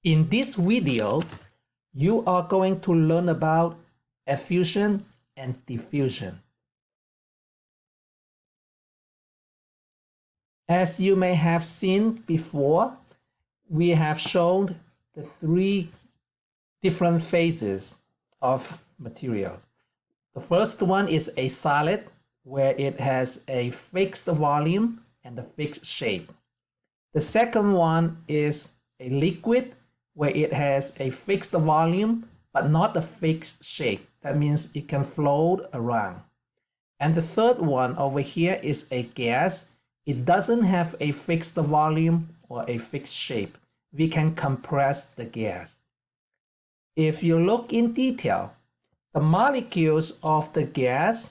In this video, you are going to learn about effusion and diffusion. As you may have seen before, we have shown the three different phases of material. The first one is a solid, where it has a fixed volume and a fixed shape. The second one is a liquid, where it has a fixed volume but not a fixed shape. That means it can float around. And the third one over here is a gas. It doesn't have a fixed volume or a fixed shape. We can compress the gas. If you look in detail, the molecules of the gas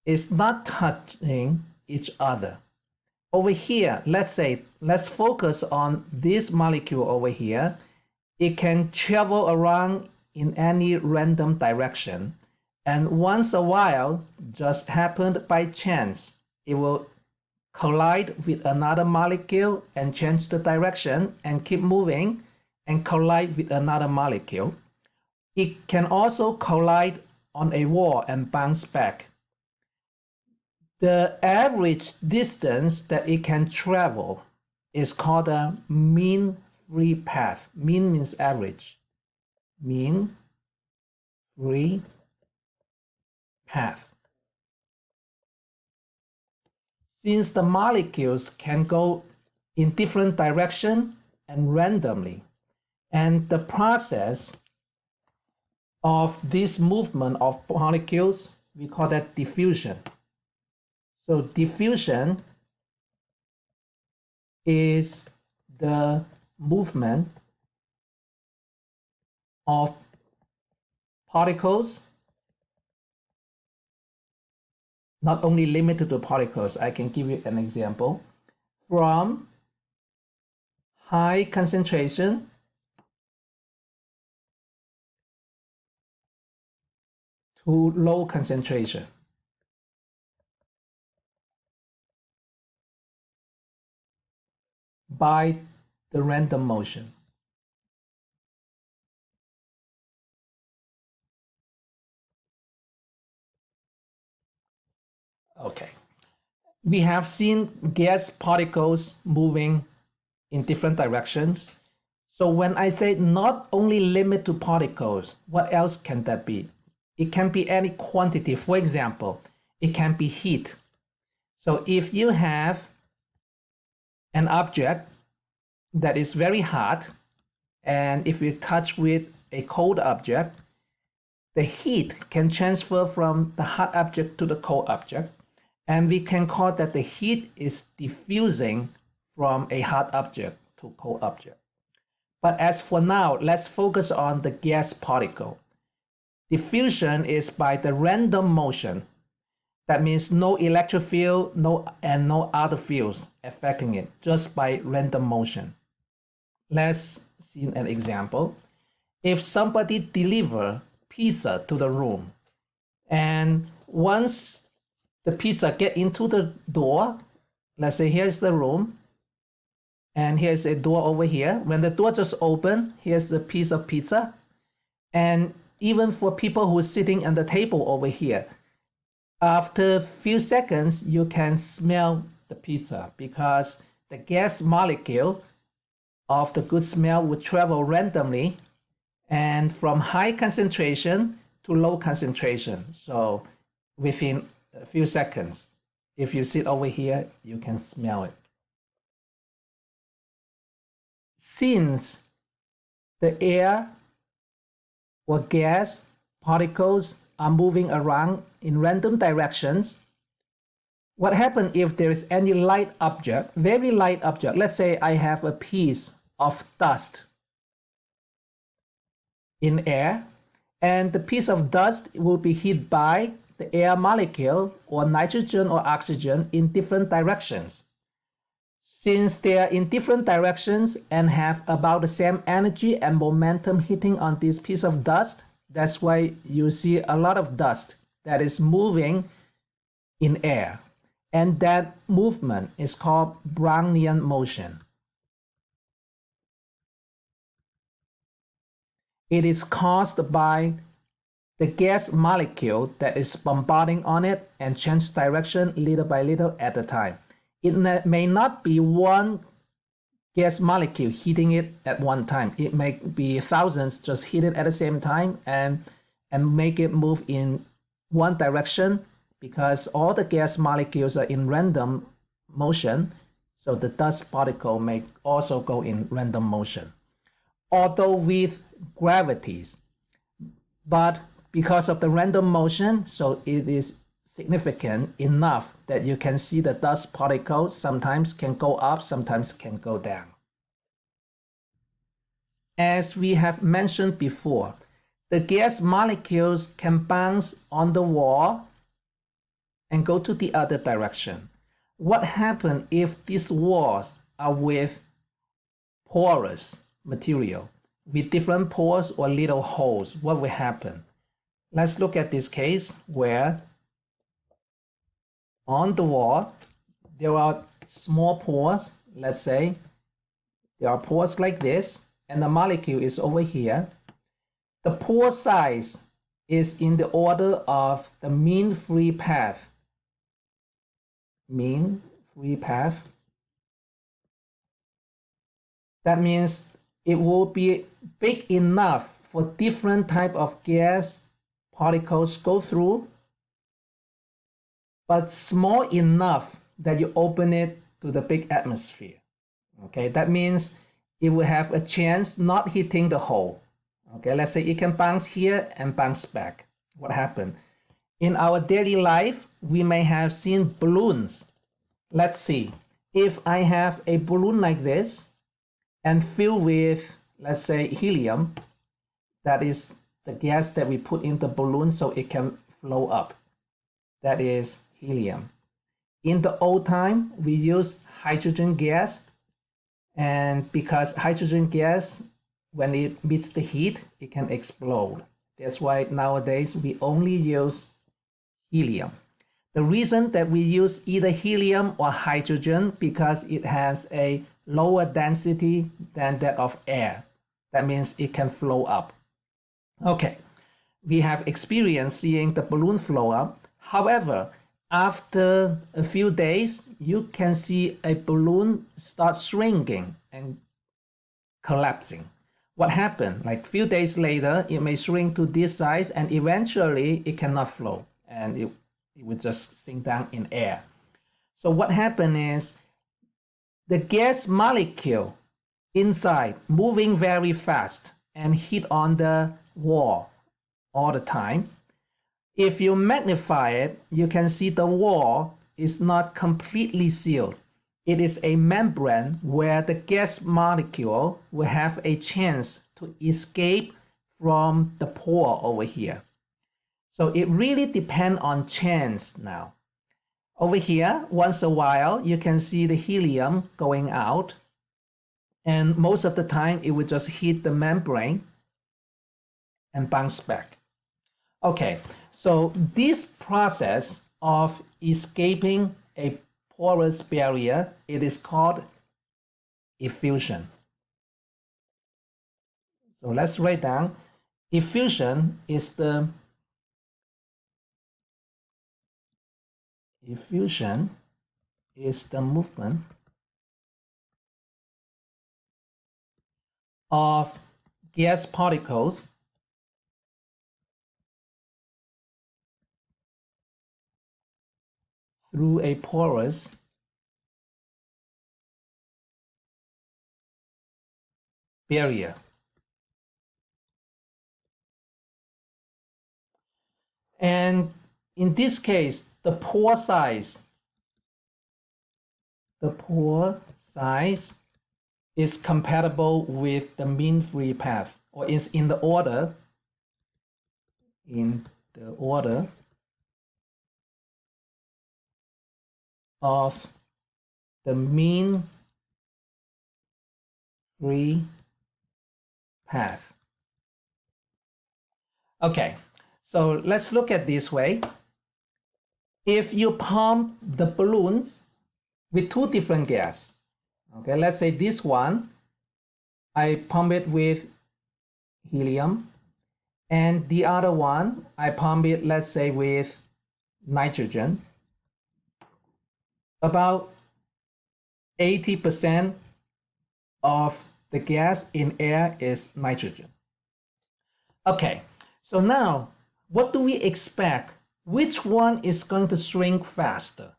is not touching each other. Over here, let's focus on this molecule over here. It can travel around in any random direction, and once a while, just happened by chance, it will collide with another molecule and change the direction and keep moving and collide with another molecule. It can also collide on a wall and bounce back. The average distance that it can travel is called a mean free path. Mean means average. Mean free path. Since the molecules can go in different directions and randomly, and the process of this movement of molecules, we call that diffusion. So diffusion is the movement of particles, not only limited to particles. I can give you an example. From high concentration to low concentration. By the random motion. Okay. We have seen gas particles moving in different directions. So when I say not only limit to particles, what else can that be? It can be any quantity. For example, it can be heat. So if you have an object that is very hot, and if you touch with a cold object, the heat can transfer from the hot object to the cold object, and we can call that the heat is diffusing from a hot object to cold object. But as for now, let's focus on the gas particle. Diffusion is by the random motion. That means no electric field, no other fields affecting it, just by random motion. Let's see an example. If somebody deliver pizza to the room, and once the pizza get into the door, let's say here's the room, and here's a door over here. When the door just open, here's the piece of pizza. And even for people who are sitting at the table over here, after a few seconds, you can smell the pizza because the gas molecule of the good smell would travel randomly and from high concentration to low concentration. So within a few seconds, if you sit over here, you can smell it. Since the air or gas particles are moving around in random directions, what happens if there is any light object, very light object? Let's say I have a piece of dust in air, and the piece of dust will be hit by the air molecule or nitrogen or oxygen in different directions. Since they are in different directions and have about the same energy and momentum hitting on this piece of dust, that's why you see a lot of dust that is moving in air. And that movement is called Brownian motion. It is caused by the gas molecule that is bombarding on it and change direction little by little at a time. It may not be one gas molecule hitting it at one time. It may be thousands just hit it at the same time and make it move in one direction, because all the gas molecules are in random motion. So the dust particle may also go in random motion, although with gravities. But because of the random motion, so it is significant enough that you can see the dust particles sometimes can go up, sometimes can go down. As we have mentioned before, the gas molecules can bounce on the wall and go to the other direction. What happens if these walls are with porous material, with different pores or little holes? What will happen? Let's look at this case where on the wall there are small pores. Let's say there are pores like this, and the molecule is over here. The pore size is in the order of the mean free path. Mean free path. That means it will be big enough for different type of gas particles go through, but small enough that you open it to the big atmosphere. Okay, that means it will have a chance not hitting the hole. Okay, let's say it can bounce here and bounce back. What happened? In our daily life, we may have seen balloons. Let's see. If I have a balloon like this and filled with, let's say, helium, that is the gas that we put in the balloon so it can flow up. That is helium. In the old time, we use hydrogen gas, and because hydrogen gas, when it meets the heat, it can explode. That's why nowadays we only use helium. The reason that we use either helium or hydrogen, because it has a lower density than that of air. That means it can flow up. Okay, we have experience seeing the balloon flow up. However, after a few days, you can see a balloon start shrinking and collapsing. What happened? Like a few days later, it may shrink to this size, and eventually it cannot flow, and it will just sink down in air. So what happened is the gas molecule inside moving very fast and hit on the wall all the time. If you magnify it, you can see the wall is not completely sealed. It is a membrane where the gas molecule will have a chance to escape from the pore over here. So it really depends on chance now. Over here, once a while, you can see the helium going out, and most of the time it will just hit the membrane and bounce back. Okay, so this process of escaping a porous barrier, it is called effusion. So let's write down, effusion is the movement of gas particles through a porous barrier. And in this case, the pore size is compatible with the mean free path, or is in the order of the mean free path. Okay, so let's look at this way. If you pump the balloons with two different gas, okay, let's say this one, I pump it with helium, and the other one, I pump it, let's say, with nitrogen. About 80% of the gas in air is nitrogen. Okay, so now what do we expect? Which one is going to shrink faster?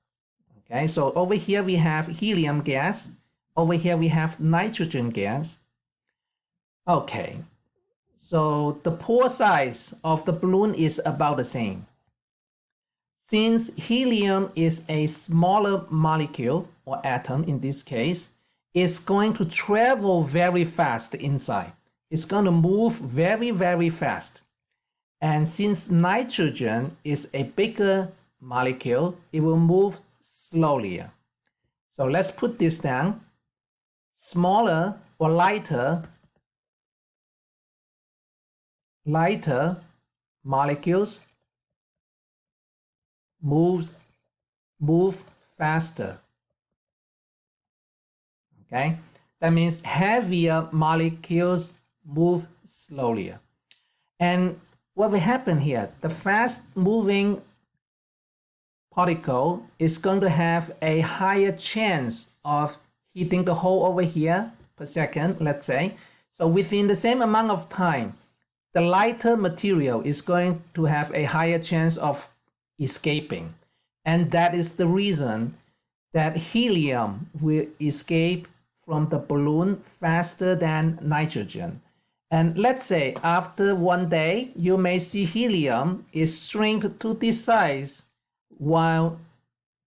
Okay, so over here we have helium gas. Over here we have nitrogen gas. Okay, so the pore size of the balloon is about the same. Since helium is a smaller molecule or atom in this case, it's going to travel very fast inside. It's going to move very, very fast. And since nitrogen is a bigger molecule, it will move slowly. So let's put this down. Smaller or lighter molecules move faster. Okay, that means heavier molecules move slowly. And what will happen here? The fast moving particle is going to have a higher chance of hitting the hole over here per second, let's say. So within the same amount of time, the lighter material is going to have a higher chance of escaping. And that is the reason that helium will escape from the balloon faster than nitrogen. And let's say after one day, you may see helium is shrink to this size while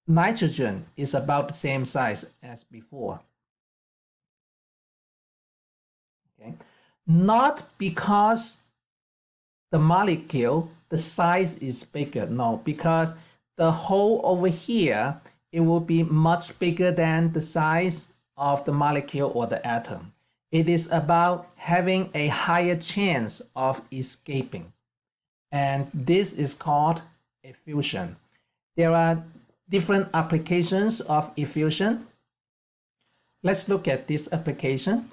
nitrogen is about the same size as before. Okay, not because the molecule, the size is bigger, no, because the hole over here, it will be much bigger than the size of the molecule or the atom. It is about having a higher chance of escaping. And this is called effusion. There are different applications of effusion. Let's look at this application.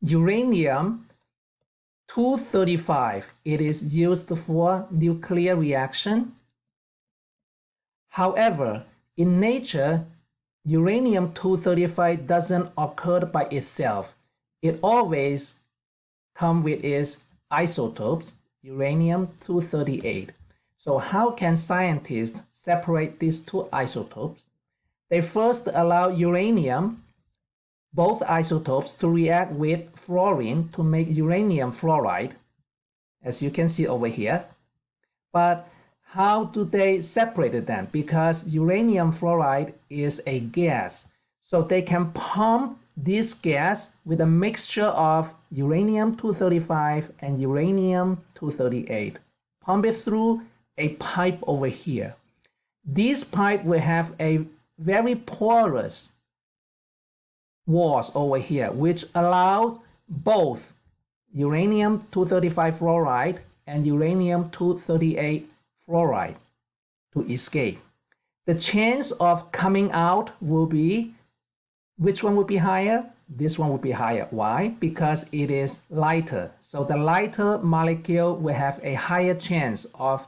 Uranium-235, it is used for nuclear reaction. However, in nature, uranium-235 doesn't occur by itself. It always comes with its isotopes, uranium-238. So how can scientists separate these two isotopes? They first allow uranium, both isotopes, to react with fluorine to make uranium fluoride, as you can see over here. But how do they separate them? Because uranium fluoride is a gas. So they can pump this gas with a mixture of uranium-235 and uranium-238. Pump it through a pipe over here. This pipe will have a very porous walls over here, which allows both uranium-235 fluoride and uranium-238 fluoride to escape. The chance of coming out will be, which one will be higher? This one will be higher. Why? Because it is lighter. So the lighter molecule will have a higher chance of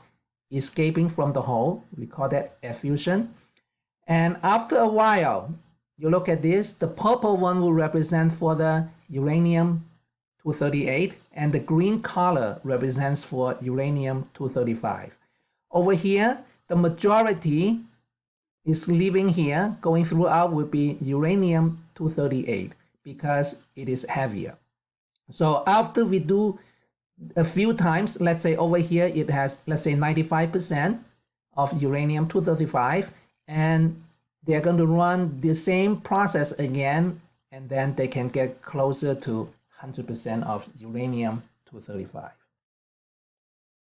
escaping from the hole. We call that effusion. And after a while, you look at this, the purple one will represent for the uranium-238, and the green color represents for uranium-235. Over here, the majority is leaving here, going throughout will be uranium-238 because it is heavier. So after we do a few times, let's say over here it has, let's say 95% of uranium-235, and they're going to run the same process again, and then they can get closer to 100% of uranium-235.